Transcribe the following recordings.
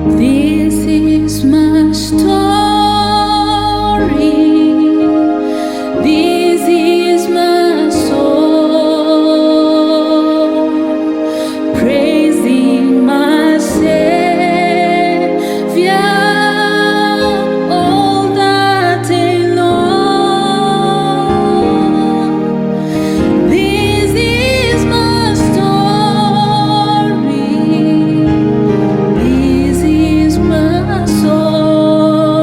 This is my story. This is my soul, praising my Savior all the day long. This is my story. This is my soul.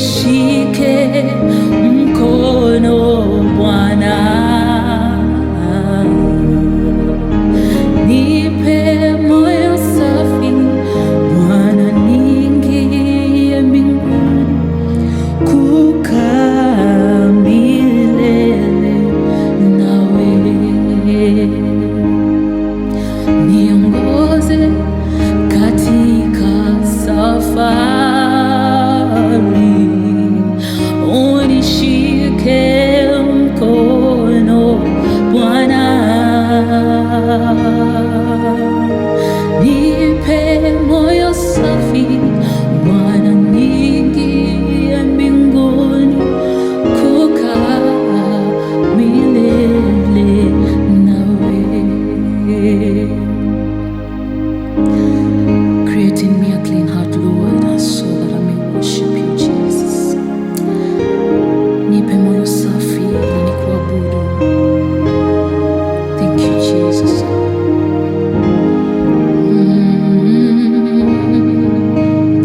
unishike mkono Bwana, nipe moyo safi Bwana, niingie mbinguni kukaa milele nawe. Niongoze katika safari, unishike mkono Bwana, nipe moyo safi Bwana, niingie mbinguni kukaa milele nawe. Create in me a clean heart, Lord, so that I may worship you, Jesus. Nipe moyo safi na nikuabudu. Thank you, Jesus.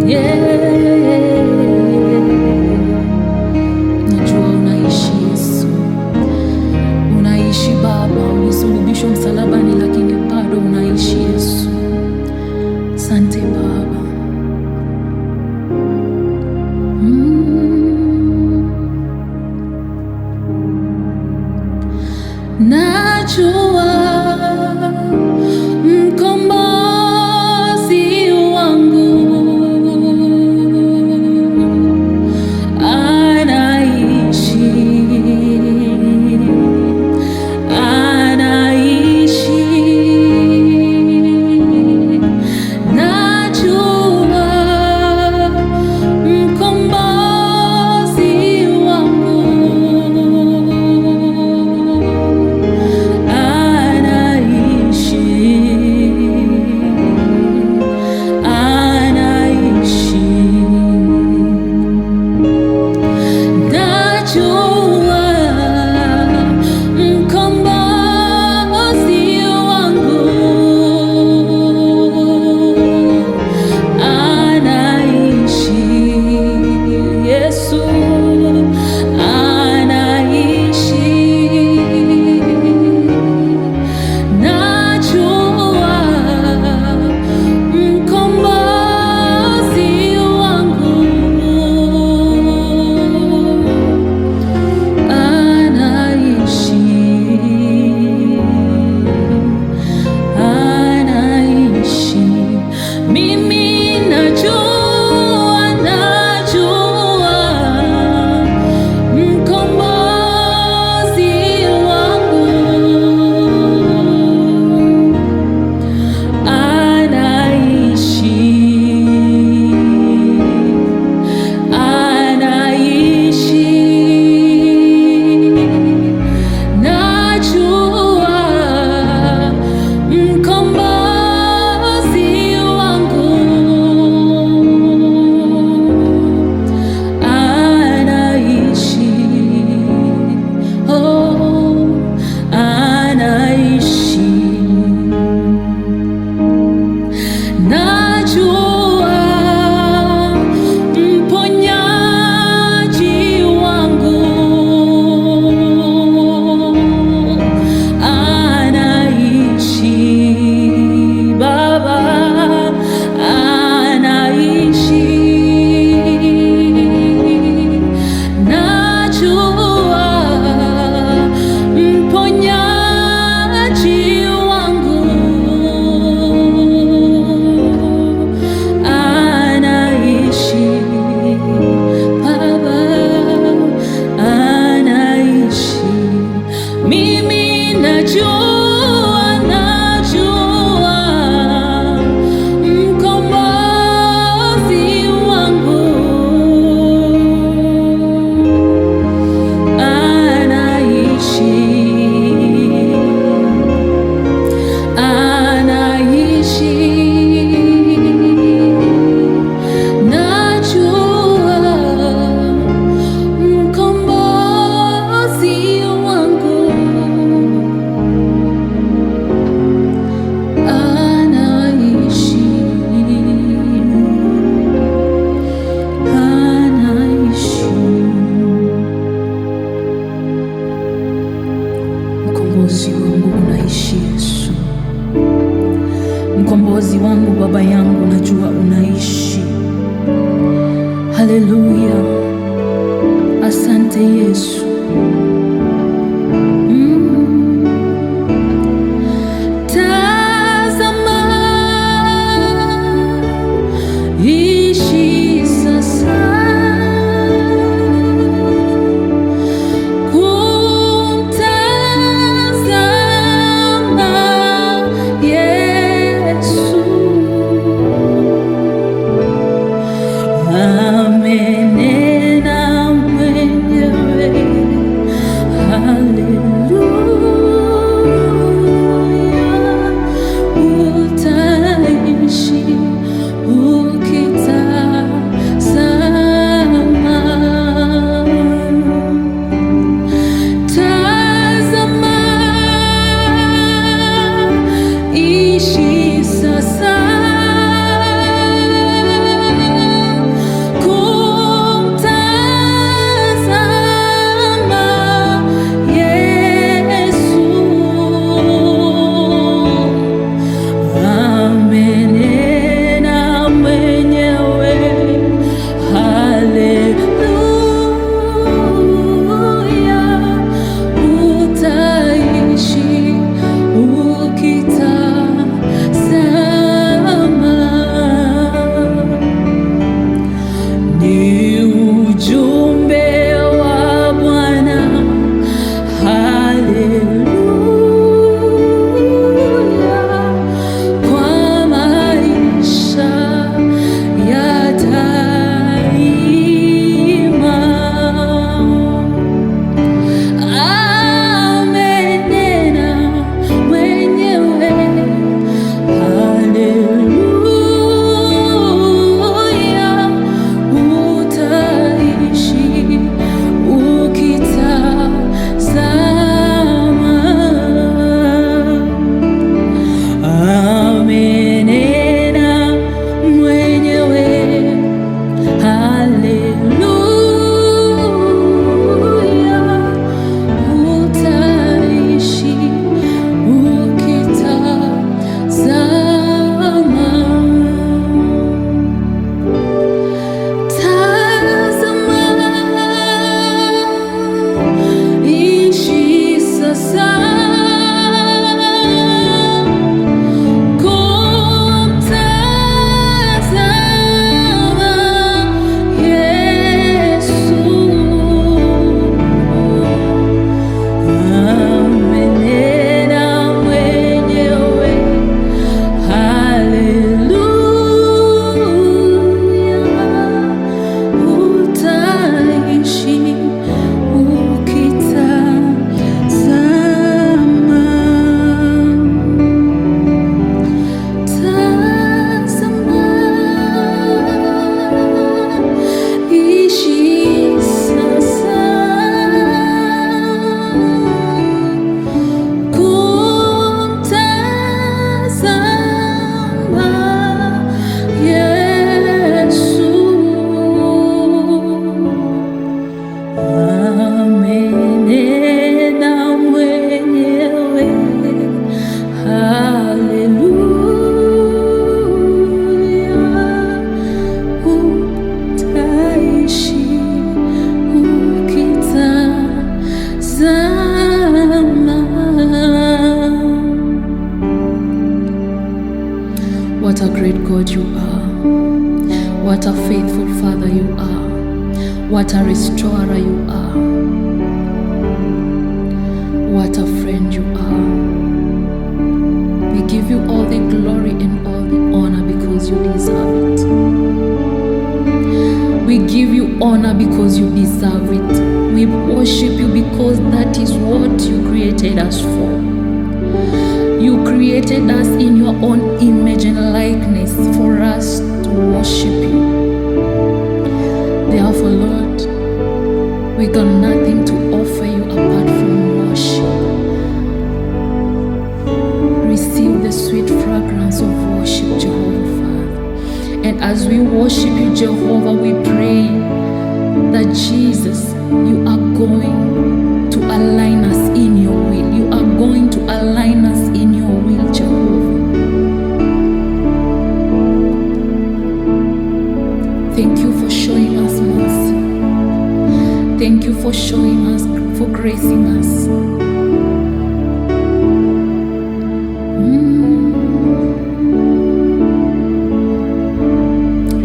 Yeah. Najua unaishi Yesu, unaishi Baba, ulisulubishwa msalabani, lakini bado unaishi Yesu. Asante Baba. Najua mkombozi wangu anaishi, anaishi. Najua mkombozi wangu anaishi. Haleluya, asante Yesu. Tazama, ishi sasa kumtazama Yesu. Amenena mwenyewe, haleluya, utaishi ukitazama. Tazama, ishi sasa What a great God you are. What a faithful Father you are. What a restorer you are. What a friend you are. We give you all the glory and all the honor because you deserve it. We give you honor because you deserve it. We worship you because that is what you created us for. You created us in your own image and likeness for us to worship you. Therefore, Lord, we got nothing to offer you apart from worship. Receive the sweet fragrance of worship, Jehovah Father. And as we worship you, Jehovah, we pray that Jesus, you are going to align us in your will. You are going to align us in your will, Jehovah. Thank you for showing us mercy. Thank you for showing us, for gracing us.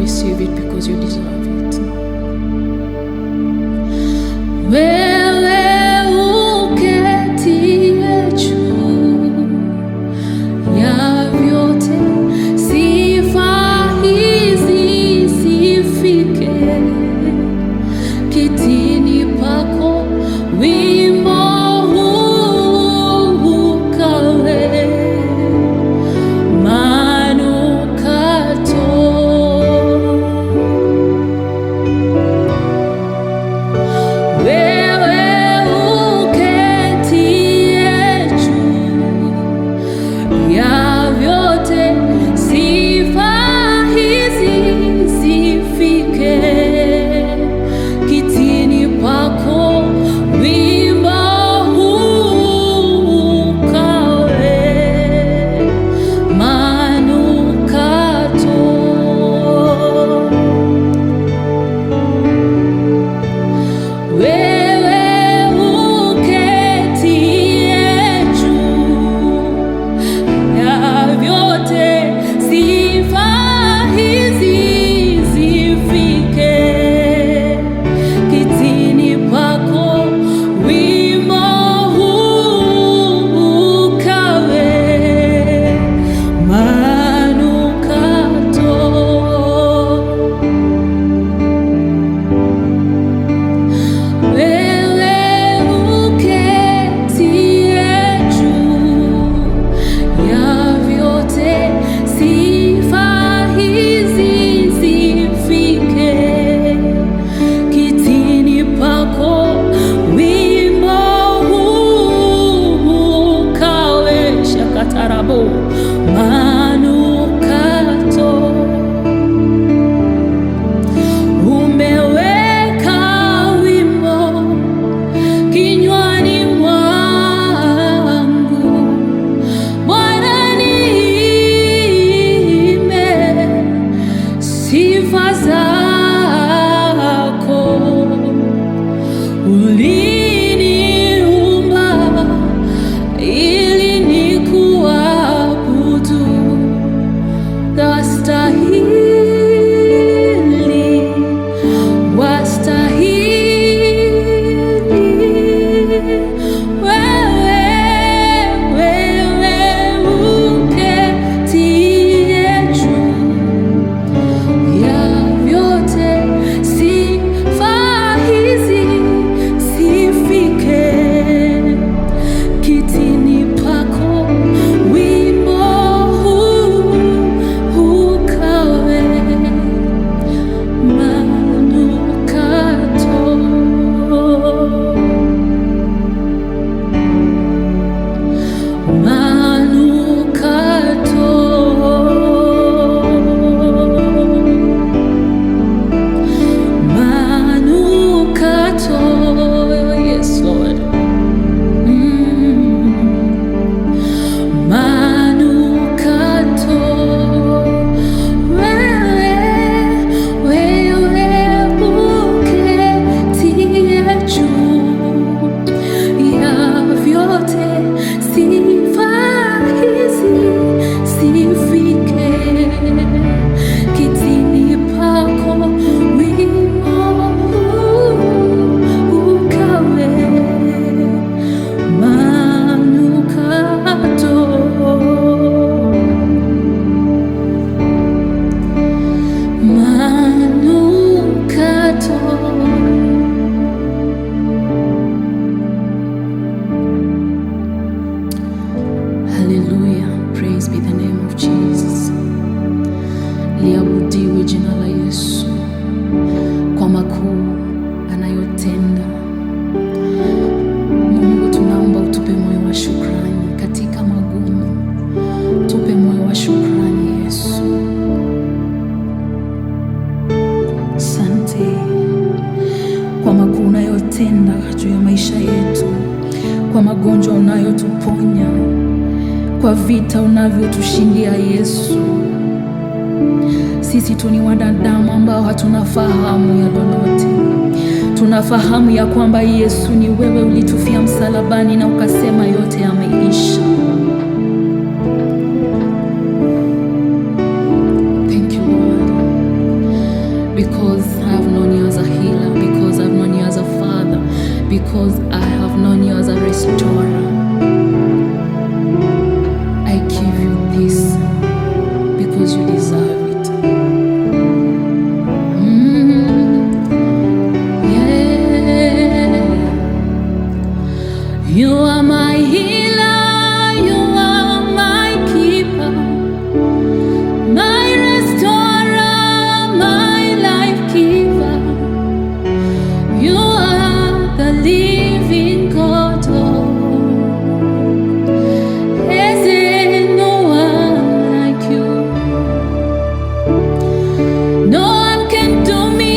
Receive it because you deserve it. Wewe uketie juu ya vyote, sifa hizi zifike kitini pako, wimbo huu ukawe manukato. Wewe uketie juu ya vyote, sifa hizi zifike kitini pako, wimbo huu ukawe manukato. Wewe uketie juu ya vyote, sifa hizi zifike kitini pako, wimbo huu ukawe manukato. Wewe uketie juu ya vyote, sifa hizi zifike kitini pako, wimbo huu ukawe shakatarabo manukato. Umeweka wimbo kinywani mwangu, Bwana, niimbe sifa zako. Uliniumba ili nikuabudu, wastahili, wastahili. Wewe uketie juu ya vyote, sifa hizi zifike kitini pako, wimbo huu ukawe manukato. Manukato, manukato, yes Lord. Manukato. Wewe uketie juu ya vyote, sifa hizi zifike kitini pako, wimbo huu ukawe manukato. Manukato. Hallelujah. Praise be the name of Jesus. Liabudiwe jina la Yesu kwa makuu anayotenda. Mungu, tunaomba utupe moyo wa shukrani katika magumu. Tupe moyo wa shukrani Yesu. Asante kwa makuu unayotenda juu ya maisha yetu, kwa magonjwa unayotuponya, kwa vita unavyotushindia Yesu. sisi tu ni wanadamu ambao hatuna fahamu ya lolote. Tunafahamu ya kwamba Yesu, ni wewe ulitufia msalabani na ukasema yote yameisha. Thank you Lord, because I have known you as a healer, because I have known you as a father, because I have known you as a restorer. I give you this because you deserve it. Yeah. You are my healer, you are my keeper, my restorer, my life giver. You are the living God. Is there no one like you? No one can do me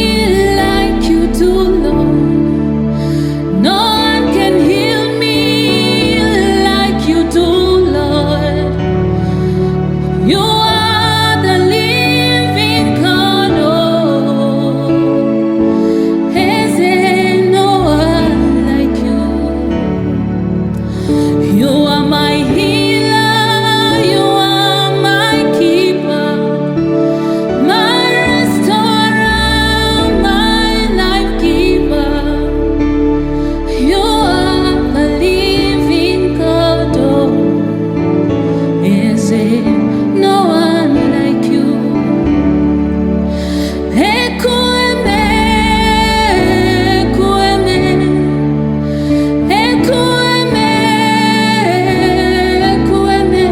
like you do, Lord. No one can heal me like you do, Lord. You are the living God. Oh, is there no one like you? You are my healer, you are my keeper, my restorer, my life giver. You are the living God. Oh, is there no one like you? Ekueme, ekueme, ekueme, ekueme.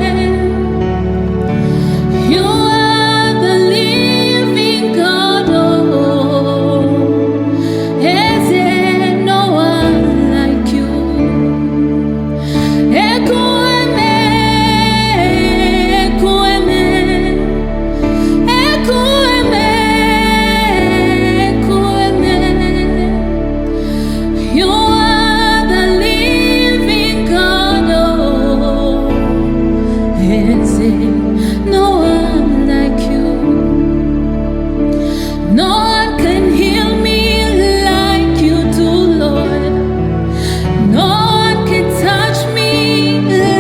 You are the living God. Oh, is there no one like you? Ekueme, ekueme, ekueme, ekueme. You are the living God. Oh, is there no one like you? No one can heal me like you do, Lord. No one can touch me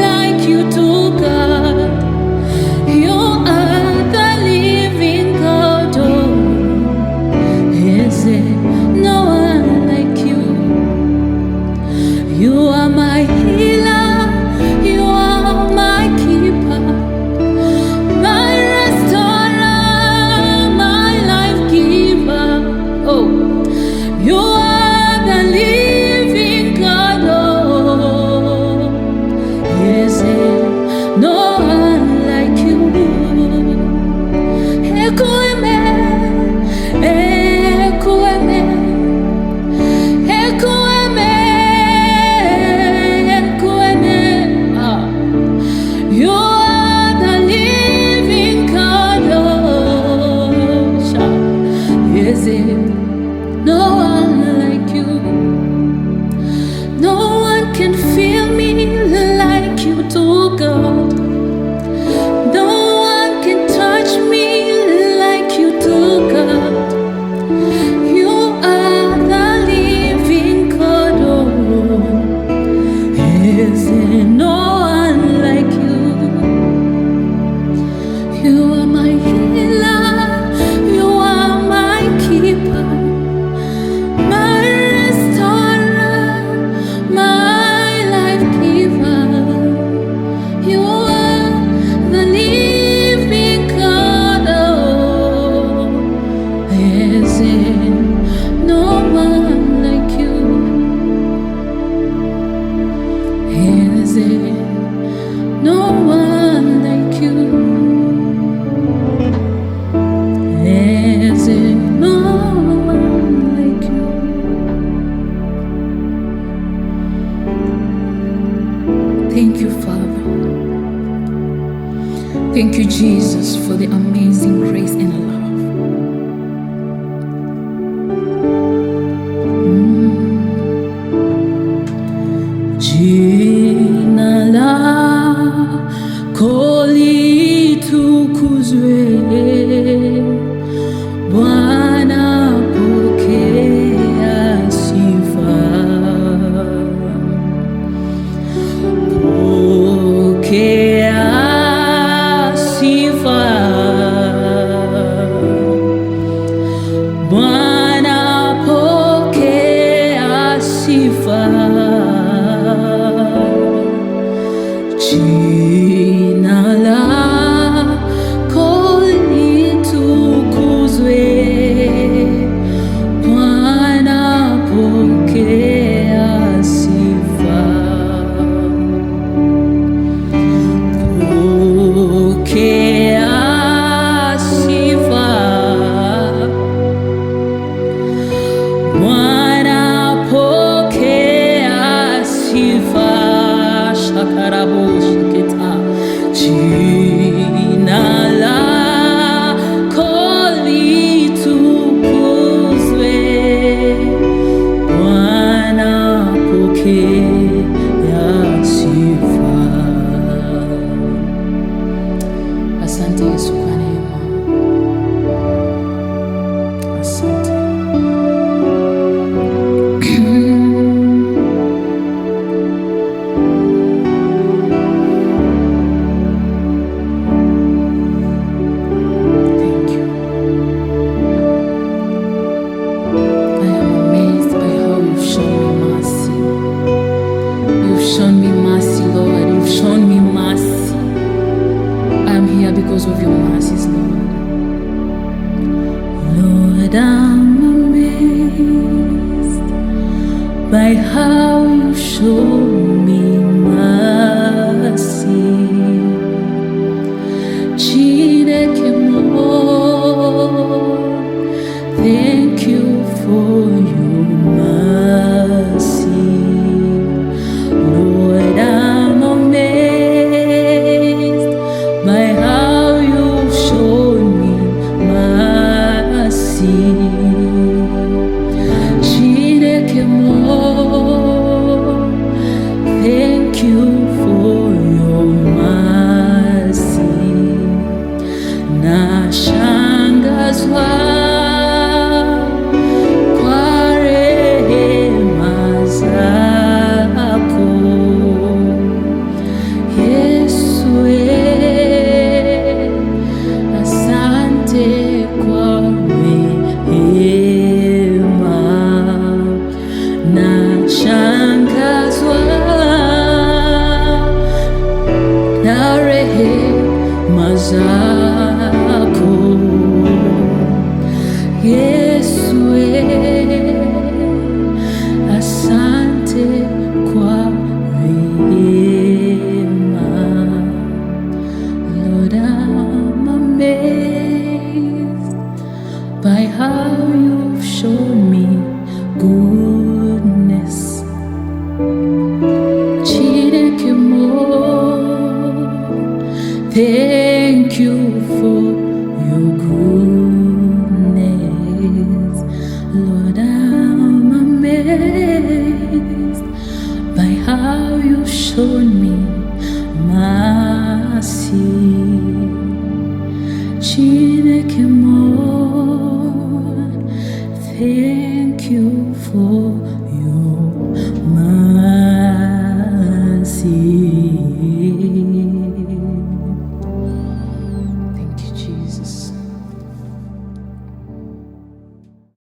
like you do, God. You are the living God. Oh, is there no one like you? You are my healer, you are my keeper, my restorer, my life giver. Oh, you are the living God. Oh, is there no one like you? Ekueme, ekueme, ekueme, ekueme. Ah. You are the living God. Oh, is there no one like you? No one can feel me like you do, God. No one can touch me like you do, God. You are the living God. Oh, is there no one like you? You are my healer, you are my keeper, my restorer, my life giver. You are the living God. Oh, is there no one like you? Is there no one like you? Is there no one like you? Thank you, Father. Thank you, Jesus, for the amazing grace and love. Jina lako litukuzwe. Bwana pokea sifa. Shakaraboshiketa, jina lako litukuzwe. Bwana pokea sifa. Asante Yesu kwa neema. Asante. Because of your mercies, Lord. Lord, I'm amazed by how you show me mercy. Chineke mo, thank you for your mercy. Lord, I'm amazed by how you showed me mercy. Chineke mo, thank you for your mercy. Nashangazwa kwa rehema zako, Yesu. Asante kwa rehema. Nashangazwa na rehema zako, Yesu. Asante kwa rehema. Lord, I'm amazed by how you've shown me goodness. Chineke mo, thank you for your goodness. Lord, I'm amazed by how you've shown me mercy. Chineke mo, thank you for